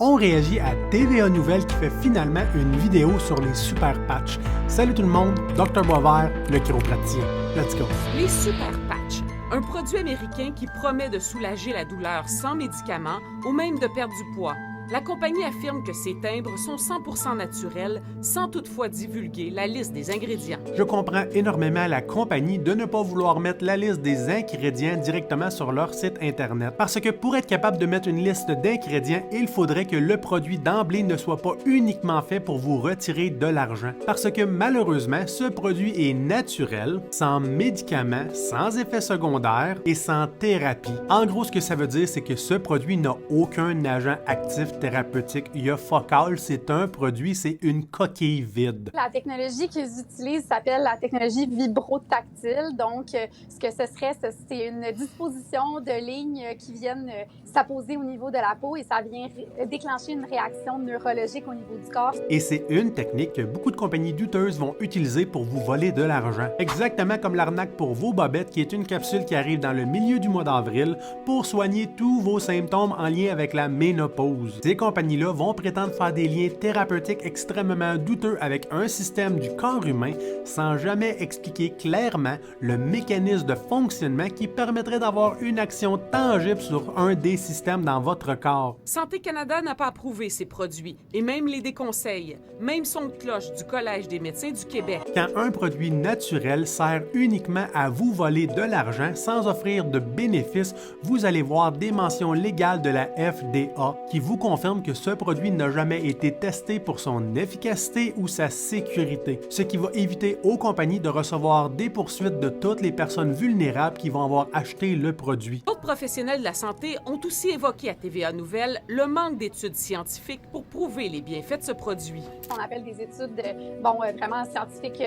On réagit à TVA Nouvelles qui fait finalement une vidéo sur les super patchs. Salut tout le monde, Dr Boisvert, le chiropraticien. Let's go! Les super patchs, un produit américain qui promet de soulager la douleur sans médicaments ou même de perdre du poids. La compagnie affirme que ces timbres sont 100% naturels, sans toutefois divulguer la liste des ingrédients. Je comprends énormément la compagnie de ne pas vouloir mettre la liste des ingrédients directement sur leur site Internet. Parce que pour être capable de mettre une liste d'ingrédients, il faudrait que le produit d'emblée ne soit pas uniquement fait pour vous retirer de l'argent. Parce que malheureusement, ce produit est naturel, sans médicaments, sans effets secondaires et sans thérapie. En gros, ce que ça veut dire, c'est que ce produit n'a aucun agent actif thérapeutique. Il y a fuck all, c'est un produit, c'est une coquille vide. La technologie qu'ils utilisent s'appelle la technologie vibrotactile. Donc, ce que ce serait, c'est une disposition de lignes qui viennent s'apposer au niveau de la peau et ça vient déclencher une réaction neurologique au niveau du corps. Et c'est une technique que beaucoup de compagnies douteuses vont utiliser pour vous voler de l'argent. Exactement comme l'arnaque pour vos bobettes, qui est une capsule qui arrive dans le milieu du mois d'avril pour soigner tous vos symptômes en lien avec la ménopause. Ces compagnies-là vont prétendre faire des liens thérapeutiques extrêmement douteux avec un système du corps humain sans jamais expliquer clairement le mécanisme de fonctionnement qui permettrait d'avoir une action tangible sur un des systèmes dans votre corps. Santé Canada n'a pas approuvé ces produits et même les déconseille. Même son de cloche du Collège des médecins du Québec. Quand un produit naturel sert uniquement à vous voler de l'argent sans offrir de bénéfices, vous allez voir des mentions légales de la FDA qui vous confirment que ce produit n'a jamais été testé pour son efficacité ou sa sécurité, ce qui va éviter aux compagnies de recevoir des poursuites de toutes les personnes vulnérables qui vont avoir acheté le produit. D'autres professionnels de la santé ont aussi évoqué à TVA Nouvelles le manque d'études scientifiques pour prouver les bienfaits de ce produit. On appelle des études vraiment scientifiques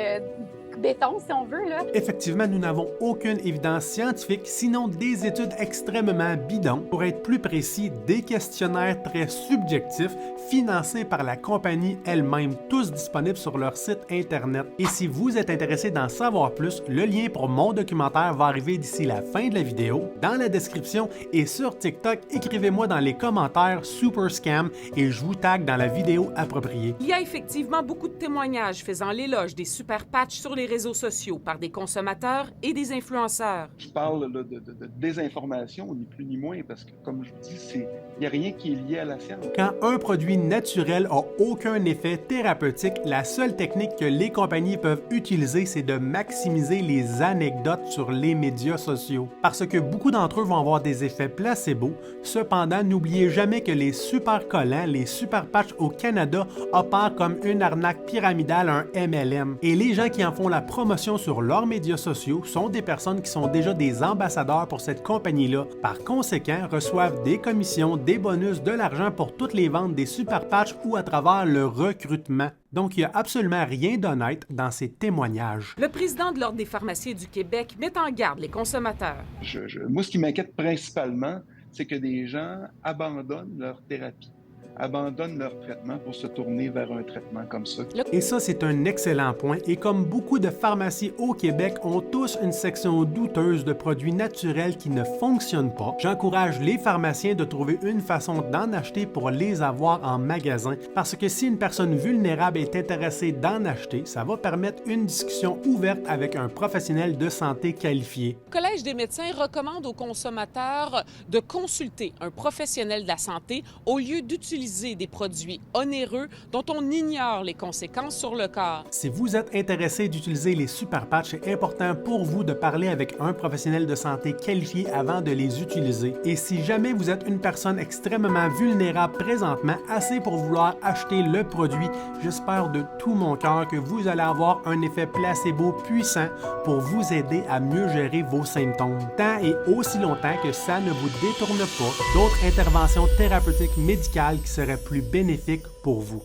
béton, si on veut. Là. Effectivement, nous n'avons aucune évidence scientifique, sinon des études extrêmement bidons. Pour être plus précis, des questionnaires très subjectifs financés par la compagnie elle-même, tous disponibles sur leur site Internet. Et si vous êtes intéressé d'en savoir plus, le lien pour mon documentaire va arriver d'ici la fin de la vidéo, dans la description et sur TikTok, écrivez-moi dans les commentaires Super Scam et je vous tag dans la vidéo appropriée. Il y a effectivement beaucoup de témoignages faisant l'éloge des super patchs sur les réseaux sociaux par des consommateurs et des influenceurs. Je parle là, de désinformation, ni plus ni moins, parce que, comme je vous dis, il n'y a rien qui est lié à la science. Quand un produit naturel n'a aucun effet thérapeutique, la seule technique que les compagnies peuvent utiliser, c'est de maximiser les anecdotes sur les médias sociaux. Parce que beaucoup d'entre eux vont avoir des effets placebo. Cependant, n'oubliez jamais que les super collants, les super patchs au Canada opèrent comme une arnaque pyramidale, un MLM. Et les gens qui en font la promotion sur leurs médias sociaux sont des personnes qui sont déjà des ambassadeurs pour cette compagnie-là. Par conséquent, reçoivent des commissions, des bonus, de l'argent pour toutes les ventes des super patchs ou à travers le recrutement. Donc, il n'y a absolument rien d'honnête dans ces témoignages. Le président de l'Ordre des pharmaciens du Québec met en garde les consommateurs. Moi, ce qui m'inquiète principalement, c'est que des gens abandonnent leur thérapie, abandonnent leur traitement pour se tourner vers un traitement comme ça. Et ça, c'est un excellent point. Et comme beaucoup de pharmacies au Québec ont tous une section douteuse de produits naturels qui ne fonctionnent pas, j'encourage les pharmaciens de trouver une façon d'en acheter pour les avoir en magasin. Parce que si une personne vulnérable est intéressée d'en acheter, ça va permettre une discussion ouverte avec un professionnel de santé qualifié. Le Collège des médecins recommande aux consommateurs de consulter un professionnel de la santé au lieu d'utiliser des produits onéreux dont on ignore les conséquences sur le corps. Si vous êtes intéressé d'utiliser les super patchs, c'est important pour vous de parler avec un professionnel de santé qualifié avant de les utiliser. Et si jamais vous êtes une personne extrêmement vulnérable présentement, assez pour vouloir acheter le produit, j'espère de tout mon cœur que vous allez avoir un effet placebo puissant pour vous aider à mieux gérer vos symptômes. Tant et aussi longtemps que ça ne vous détourne pas d'autres interventions thérapeutiques médicales qui seraient plus bénéfiques pour vous.